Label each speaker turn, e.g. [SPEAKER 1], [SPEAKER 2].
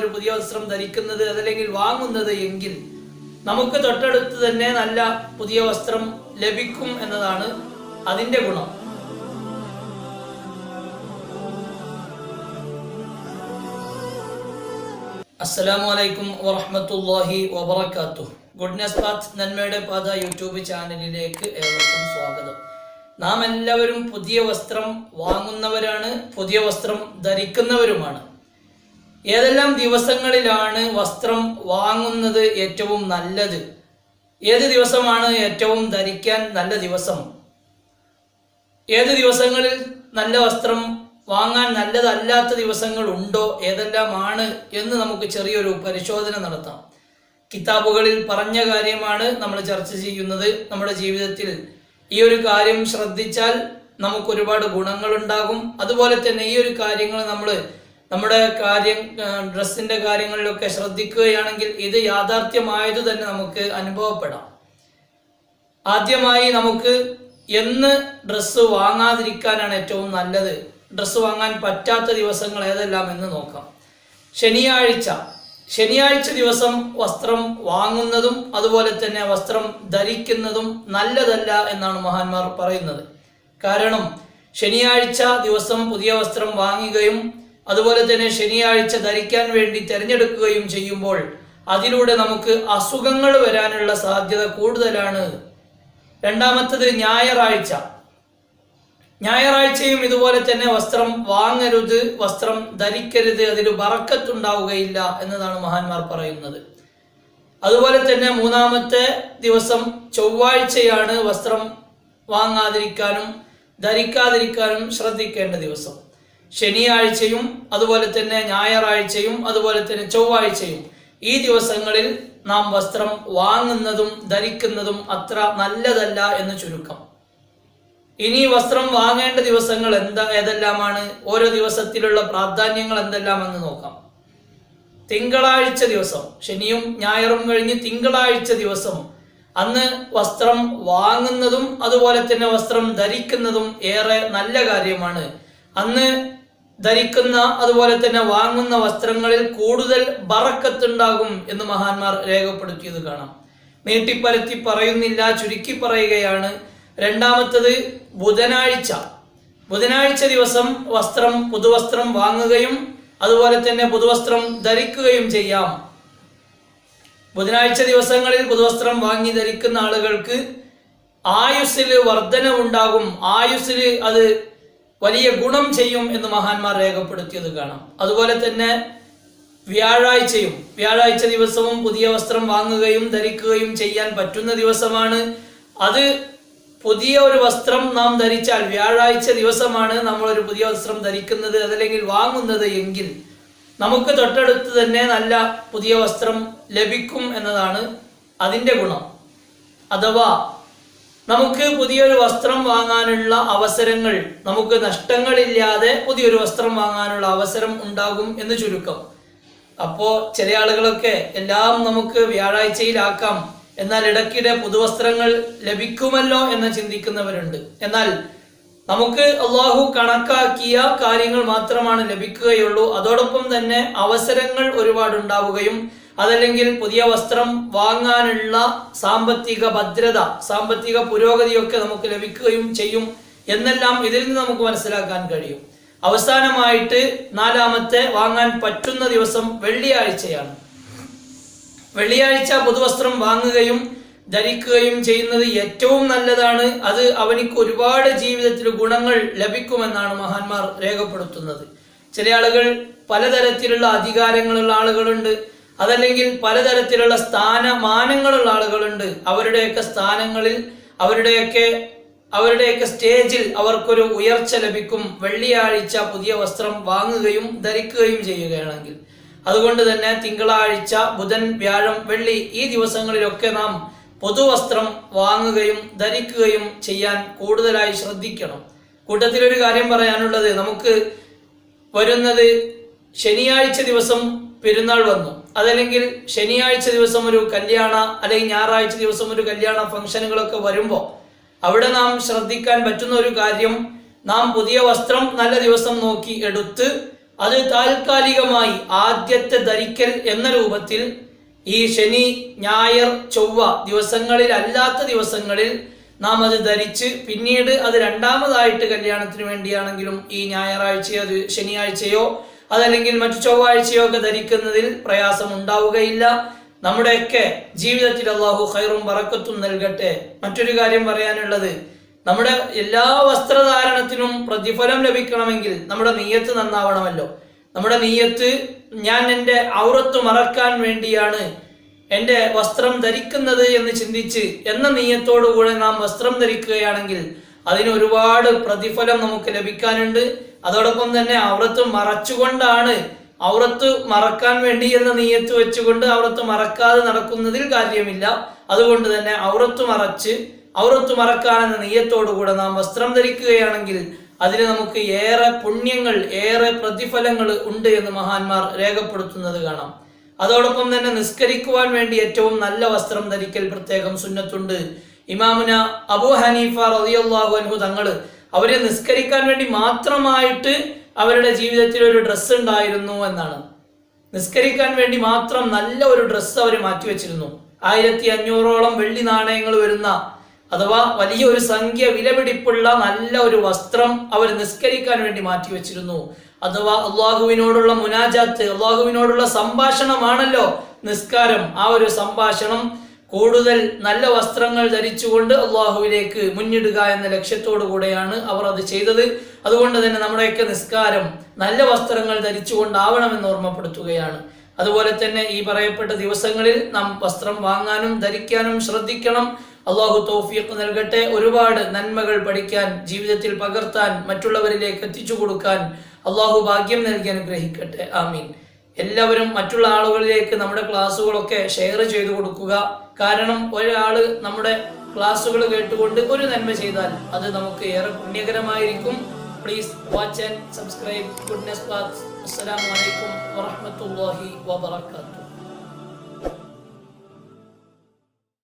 [SPEAKER 1] ഒരു പുതിയ വസ്ത്രം ധരിക്കുന്നത് അതല്ലെങ്കിൽ വാങ്ങുന്നത് എങ്കിൽ നമുക്ക് തൊട്ടടുത്ത് തന്നെ നല്ല പുതിയ വസ്ത്രം ലഭിക്കും എന്നതാണ് അതിൻ്റെ ഗുണം. അസ്സലാമു അലൈക്കും വറഹ്മത്തുള്ളാഹി വബറകാതുഹു. ഗുഡ്നെസ് പാത്ത് നന്മയുടെ പാത യൂട്യൂബ് ചാനലിലേക്ക് ഏവർക്കും സ്വാഗതം. നാം എല്ലാവരും പുതിയ വസ്ത്രം വാങ്ങുന്നവരാണ്, പുതിയ വസ്ത്രം ധരിക്കുന്നവരുമാണ്. ഏതെല്ലാം ദിവസങ്ങളിലാണ് വസ്ത്രം വാങ്ങുന്നത് ഏറ്റവും നല്ലത്? ഏത് ദിവസമാണ് ഏറ്റവും ധരിക്കാൻ നല്ല ദിവസം? ഏത് ദിവസങ്ങളിൽ നല്ല വസ്ത്രം വാങ്ങാൻ നല്ലതല്ലാത്ത ദിവസങ്ങൾ ഉണ്ടോ, ഏതെല്ലാമാണ് എന്ന് നമുക്ക് ചെറിയൊരു പരിശോധന നടത്താം. കിതാബുകളിൽ പറഞ്ഞ കാര്യമാണ് നമ്മൾ ചർച്ച ചെയ്യുന്നത്. നമ്മുടെ ജീവിതത്തിൽ ഈ ഒരു കാര്യം ശ്രദ്ധിച്ചാൽ നമുക്ക് ഒരുപാട് ഗുണങ്ങളുണ്ടാകും. അതുപോലെ തന്നെ ഈ ഒരു കാര്യങ്ങൾ നമ്മുടെ ഡ്രസ്സിന്റെ കാര്യങ്ങളിലൊക്കെ ശ്രദ്ധിക്കുകയാണെങ്കിൽ ഇത് യാഥാർത്ഥ്യമായതു തന്നെ നമുക്ക് അനുഭവപ്പെടാം. ആദ്യമായി നമുക്ക് എന്ന് ഡ്രസ്സ് വാങ്ങാതിരിക്കാനാണ് ഏറ്റവും നല്ലത്, ഡ്രസ്സ് വാങ്ങാൻ പറ്റാത്ത ദിവസങ്ങൾ ഏതെല്ലാം എന്ന് നോക്കാം. ശനിയാഴ്ച ദിവസം വസ്ത്രം വാങ്ങുന്നതും അതുപോലെ തന്നെ വസ്ത്രം ധരിക്കുന്നതും നല്ലതല്ല എന്നാണ് മഹാന്മാർ പറയുന്നത്. കാരണം ശനിയാഴ്ച ദിവസം പുതിയ വസ്ത്രം വാങ്ങുകയും അതുപോലെ തന്നെ ശനിയാഴ്ച ധരിക്കാൻ വേണ്ടി തിരഞ്ഞെടുക്കുകയും ചെയ്യുമ്പോൾ അതിലൂടെ നമുക്ക് അസുഖങ്ങൾ വരാനുള്ള സാധ്യത കൂടുതലാണ്. രണ്ടാമത്തത് ഞായറാഴ്ചയും ഇതുപോലെ തന്നെ വസ്ത്രം വാങ്ങരുത്, വസ്ത്രം ധരിക്കരുത്, അതിൽ ബറക്കത്തുണ്ടാവുകയില്ല എന്നതാണ് മഹാന്മാർ പറയുന്നത്. അതുപോലെ തന്നെ മൂന്നാമത്തെ ദിവസം ചൊവ്വാഴ്ചയാണ് വസ്ത്രം വാങ്ങാതിരിക്കാനും ധരിക്കാതിരിക്കാനും ശ്രദ്ധിക്കേണ്ട ദിവസം. ശനിയാഴ്ചയും അതുപോലെ തന്നെ ഞായറാഴ്ചയും അതുപോലെ തന്നെ ചൊവ്വാഴ്ചയും ഈ ദിവസങ്ങളിൽ നാം വസ്ത്രം വാങ്ങുന്നതും ധരിക്കുന്നതും അത്ര നല്ലതല്ല എന്ന് ചുരുക്കം. ഇനി വസ്ത്രം വാങ്ങേണ്ട ദിവസങ്ങൾ ഏതെല്ലാമാണ്, ഓരോ ദിവസത്തിലുള്ള പ്രാധാന്യങ്ങൾ എന്തെല്ലാമെന്ന് നോക്കാം. തിങ്കളാഴ്ച ദിവസം, ശനിയും ഞായറും കഴിഞ്ഞ് തിങ്കളാഴ്ച ദിവസം, അന്ന് വസ്ത്രം വാങ്ങുന്നതും അതുപോലെ തന്നെ വസ്ത്രം ധരിക്കുന്നതും ഏറെ നല്ല കാര്യമാണ്. അന്ന് ധരിക്കുന്ന അതുപോലെ തന്നെ വാങ്ങുന്ന വസ്ത്രങ്ങളിൽ കൂടുതൽ ബറക്കത്തുണ്ടാകും എന്ന് മഹാന്മാർ രേഖപ്പെടുത്തിയത് കാണാം. നീട്ടിപ്പരത്തി പറയുന്നില്ല, ചുരുക്കി പറയുകയാണ്. രണ്ടാമത്തത് ബുധനാഴ്ച ദിവസം പുതുവസ്ത്രം വാങ്ങുകയും അതുപോലെ തന്നെ പുതുവസ്ത്രം ധരിക്കുകയും ചെയ്യാം. ബുധനാഴ്ച ദിവസങ്ങളിൽ പുതുവസ്ത്രം വാങ്ങി ധരിക്കുന്ന ആളുകൾക്ക് ആയുസ്സിൽ വർധനവുണ്ടാകും, ആയുസ്സിൽ അത് വലിയ ഗുണം ചെയ്യും എന്ന് മഹാന്മാർ രേഖപ്പെടുത്തിയത് കാണാം. അതുപോലെ തന്നെ വ്യാഴാഴ്ച ദിവസവും പുതിയ വസ്ത്രം വാങ്ങുകയും ധരിക്കുകയും ചെയ്യാൻ പറ്റുന്ന ദിവസമാണ്. അത് പുതിയ ഒരു വസ്ത്രം നാം ധരിച്ചാൽ, വ്യാഴാഴ്ച ദിവസമാണ് നമ്മളൊരു പുതിയ വസ്ത്രം ധരിക്കുന്നത് അതല്ലെങ്കിൽ വാങ്ങുന്നത് എങ്കിൽ നമുക്ക് തൊട്ടടുത്ത് തന്നെ നല്ല പുതിയ വസ്ത്രം ലഭിക്കും എന്നതാണ് അതിൻ്റെ ഗുണം. അഥവാ നമുക്ക് പുതിയൊരു വസ്ത്രം വാങ്ങാനുള്ള അവസരങ്ങൾ, നമുക്ക് നഷ്ടങ്ങളില്ലാതെ പുതിയൊരു വസ്ത്രം വാങ്ങാനുള്ള അവസരം ഉണ്ടാകും എന്ന് ചുരുക്കം. അപ്പോൾ ചില ആളുകളൊക്കെ എല്ലാം നമുക്ക് വ്യാഴാഴ്ചയിലാക്കാം, എന്നാൽ ഇടയ്ക്കിടെ പുതുവസ്ത്രങ്ങൾ ലഭിക്കുമല്ലോ എന്ന് ചിന്തിക്കുന്നവരുണ്ട്. എന്നാൽ നമുക്ക് അള്ളാഹു കണക്കാക്കിയ കാര്യങ്ങൾ മാത്രമാണ് ലഭിക്കുകയുള്ളൂ. അതോടൊപ്പം തന്നെ അവസരങ്ങൾ ഒരുപാടുണ്ടാവുകയും അതല്ലെങ്കിൽ പുതിയ വസ്ത്രം വാങ്ങാനുള്ള സാമ്പത്തിക ഭദ്രത, സാമ്പത്തിക പുരോഗതിയൊക്കെ നമുക്ക് ലഭിക്കുകയും ചെയ്യും എന്നെല്ലാം ഇതിൽ നിന്ന് നമുക്ക് മനസ്സിലാക്കാൻ കഴിയും. അവസാനമായിട്ട് നാലാമത്തെ വാങ്ങാൻ പറ്റുന്ന ദിവസം വെള്ളിയാഴ്ചയാണ്. വെള്ളിയാഴ്ച പുതുവസ്ത്രം വാങ്ങുകയും ധരിക്കുകയും ചെയ്യുന്നത് ഏറ്റവും നല്ലതാണ്. അത് അവനിക്ക് ഒരുപാട് ജീവിതത്തിൽ ഗുണങ്ങൾ ലഭിക്കുമെന്നാണ് മഹാന്മാർ രേഖപ്പെടുത്തുന്നത്. ചില ആളുകൾ പലതരത്തിലുള്ള അധികാരങ്ങളുള്ള ആളുകളുണ്ട്, അതല്ലെങ്കിൽ പലതരത്തിലുള്ള സ്ഥാനമാനങ്ങളുള്ള ആളുകളുണ്ട്. അവരുടെയൊക്കെ സ്ഥാനങ്ങളിൽ അവരുടെയൊക്കെ സ്റ്റേജിൽ അവർക്കൊരു ഉയർച്ച ലഭിക്കും വെള്ളിയാഴ്ച പുതിയ വസ്ത്രം വാങ്ങുകയും ധരിക്കുകയും ചെയ്യുകയാണെങ്കിൽ. അതുകൊണ്ട് തന്നെ തിങ്കളാഴ്ച, ബുധൻ, വ്യാഴം, വെള്ളി ഈ ദിവസങ്ങളിലൊക്കെ നാം പുതുവസ്ത്രം വാങ്ങുകയും ധരിക്കുകയും ചെയ്യാൻ കൂടുതലായി ശ്രദ്ധിക്കണം. കൂട്ടത്തിലൊരു കാര്യം പറയാനുള്ളത്, നമുക്ക് വരുന്നത് ശനിയാഴ്ച ദിവസം പെരുന്നാൾ വന്നു, അതല്ലെങ്കിൽ ശനിയാഴ്ച ദിവസം ഒരു കല്യാണ അല്ലെങ്കിൽ ഞായറാഴ്ച ദിവസം ഒരു കല്യാണ ഫംഗ്ഷനുകളൊക്കെ വരുമ്പോൾ അവിടെ നാം ശ്രദ്ധിക്കാൻ പറ്റുന്ന ഒരു കാര്യം, നാം പുതിയ വസ്ത്രം നല്ല ദിവസം നോക്കി എടുത്ത് അത് താൽക്കാലികമായി ആദ്യത്തെ ധരിക്കൽ എന്ന രൂപത്തിൽ ഈ ശനി, ഞായർ, ചൊവ്വ ദിവസങ്ങളിൽ അല്ലാത്ത ദിവസങ്ങളിൽ നാം അത് ധരിച്ച് പിന്നീട് അത് രണ്ടാമതായിട്ട് കല്യാണത്തിന് വേണ്ടിയാണെങ്കിലും ഈ ഞായറാഴ്ചയോ അത് ശനിയാഴ്ചയോ അതല്ലെങ്കിൽ മറ്റു ചൊവ്വാഴ്ചയോ ഒക്കെ ധരിക്കുന്നതിൽ പ്രയാസം ഉണ്ടാവുകയില്ല. നമ്മുടെയൊക്കെ ജീവിതത്തിൽ അള്ളാഹു ഖൈറും ബറക്കത്തും നൽകട്ടെ. മറ്റൊരു കാര്യം പറയാനുള്ളത്, നമ്മുടെ എല്ലാ വസ്ത്രധാരണത്തിനും പ്രതിഫലം ലഭിക്കണമെങ്കിൽ നമ്മുടെ നിയ്യത്ത് നന്നാവണമല്ലോ. നമ്മുടെ നിയ്യത്ത് ഞാൻ എൻ്റെ ഔറത്ത് മറക്കാൻ വേണ്ടിയാണ് എൻ്റെ വസ്ത്രം ധരിക്കുന്നത് എന്ന് ചിന്തിച്ച് എന്ന നിയ്യത്തോടുകൂടെ നാം വസ്ത്രം ധരിക്കുകയാണെങ്കിൽ അതിന് ഒരുപാട് പ്രതിഫലം നമുക്ക് ലഭിക്കാനുണ്ട്. അതോടൊപ്പം തന്നെ ഔറത്ത് മറച്ചുകൊണ്ടാണ്, ഔറത്ത് മറക്കാൻ വേണ്ടി എന്ന നിയ്യത്ത് വെച്ചുകൊണ്ട് ഔറത്ത് മറക്കാതെ നടക്കുന്നതിൽ കാര്യമില്ല. അതുകൊണ്ട് തന്നെ ഔറത്ത് മറക്കാനെന്ന നിയ്യത്തോടുകൂടെ നാം വസ്ത്രം ധരിക്കുകയാണെങ്കിൽ അതിന് നമുക്ക് ഏറെ പുണ്യങ്ങൾ, ഏറെ പ്രതിഫലങ്ങൾ ഉണ്ട് എന്ന് മഹാന്മാർ രേഖപ്പെടുത്തുന്നത് കാണാം. അതോടൊപ്പം തന്നെ നിസ്കരിക്കുവാൻ വേണ്ടി ഏറ്റവും നല്ല വസ്ത്രം ധരിക്കൽ പ്രത്യേകം സുന്നത്തുണ്ട്. ഇമാമുന അബൂ ഹനീഫ റളിയല്ലാഹു അൻഹു തങ്ങള് അവരെ നിസ്കരിക്കാൻ വേണ്ടി മാത്രമായിട്ട് അവരുടെ ജീവിതത്തിൽ ഒരു ഡ്രസ്സ് ഉണ്ടായിരുന്നു എന്നാണ്. നിസ്കരിക്കാൻ വേണ്ടി മാത്രം നല്ല ഒരു ഡ്രസ്സ് അവർ മാറ്റിവെച്ചിരുന്നു. 1500ഓളം വെള്ളി നാണയങ്ങൾ വരുന്ന അഥവാ വലിയൊരു സംഖ്യ വിലപിടിപ്പുള്ള നല്ല ഒരു വസ്ത്രം അവർ നിസ്കരിക്കാൻ വേണ്ടി മാറ്റിവെച്ചിരുന്നു. അഥവാ അള്ളാഹുവിനോടുള്ള മുനാജാത്ത്, അള്ളാഹുവിനോടുള്ള സംഭാഷണമാണല്ലോ നിസ്കാരം. ആ ഒരു സംഭാഷണം കൂടുതൽ നല്ല വസ്ത്രങ്ങൾ ധരിച്ചുകൊണ്ട് അള്ളാഹുവിലേക്ക് മുന്നിടുക എന്ന ലക്ഷ്യത്തോടു കൂടെയാണ് അവർ അത് ചെയ്തത്. അതുകൊണ്ട് തന്നെ നമ്മുടെയൊക്കെ നിസ്കാരം നല്ല വസ്ത്രങ്ങൾ ധരിച്ചുകൊണ്ടാവണമെന്ന് ഓർമ്മപ്പെടുത്തുകയാണ്. അതുപോലെ തന്നെ ഈ പറയപ്പെട്ട ദിവസങ്ങളിൽ നാം വസ്ത്രം വാങ്ങാനും ധരിക്കാനും ശ്രദ്ധിക്കണം. അള്ളാഹു തൗഫീഖ് നൽകട്ടെ. ഒരുപാട് നന്മകൾ പഠിക്കാൻ, ജീവിതത്തിൽ പകർത്താൻ, മറ്റുള്ളവരിലേക്ക് എത്തിച്ചു കൊടുക്കാൻ അള്ളാഹു ഭാഗ്യം നൽകി അനുഗ്രഹിക്കട്ടെ. ആമീൻ. എല്ലാവരും മറ്റുള്ള ആളുകളിലേക്ക് നമ്മുടെ ക്ലാസ്സുകളൊക്കെ ഷെയർ ചെയ്തു കൊടുക്കുക. കാരണം ഒരാള് നമ്മുടെ ക്ലാസ്സുകൾ കേട്ടുകൊണ്ട് ഒരു നന്മ ചെയ്താൽ അത് നമുക്ക് ഏറെ പുണ്യകരമായിരിക്കും. Please watch and subscribe goodness path. അസ്സലാമു അലൈക്കും വറഹ്മത്തുള്ളാഹി വബറകാതുഹു.